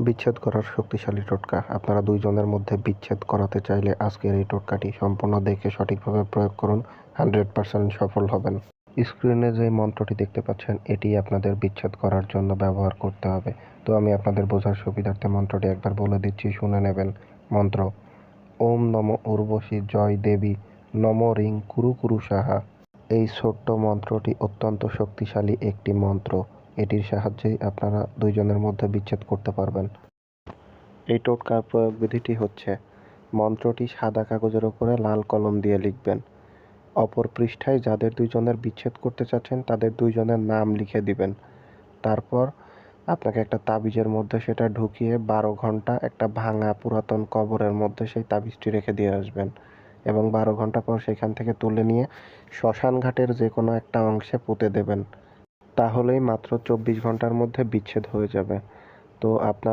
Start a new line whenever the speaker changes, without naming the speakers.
বিচ্ছেদ করার শক্তিশালী টোটকা। আপনারা দুইজনের মধ্যে বিচ্ছেদ করাতে চাইলে আজকের এই টোটকাটি সম্পূর্ণ দেখে সঠিকভাবে প্রয়োগ করুন, 100% সফল হবেন। স্ক্রিনে যে মন্ত্রটি দেখতে পাচ্ছেন এটি আপনাদের বিচ্ছেদ করার জন্য ব্যবহার করতে হবে। তো আমি আপনাদের বোঝার সুবিধার্থে মন্ত্রটি একবার বলে দিচ্ছি, শুনে নেবেন। মন্ত্র: ওম নম উর্বশী জয় দেবী নম রিং কুরু কুরু সাহা। এই ছোট্ট মন্ত্রটি অত্যন্ত শক্তিশালী একটি মন্ত্র। এটির সাহায্যেই আপনারা দুইজনের মধ্যে বিচ্ছেদ করতে পারবেন। এই টোটকার প্রয়োগ বিধিটি হচ্ছে, মন্ত্রটি সাদা কাগজের উপরে লাল কলম দিয়ে লিখবেন। অপর পৃষ্ঠায় যাদের দুইজনের বিচ্ছেদ করতে চাচ্ছেন তাদের দুইজনের নাম লিখে দিবেন। তারপর আপনাকে একটা তাবিজের মধ্যে সেটা ঢুকিয়ে 12 ঘন্টা একটা ভাঙা পুরাতন কবরের মধ্যে সেই তাবিজটি রেখে দিয়ে আসবেন এবং 12 ঘন্টা পর সেখান থেকে তুলে নিয়ে শ্মশান ঘাটের যে কোনো একটা অংশে পুঁতে দেবেন। তাহলেই মাত্র 24 ঘন্টার মধ্যে বিচ্ছেদ হয়ে যাবে। তো আপনারা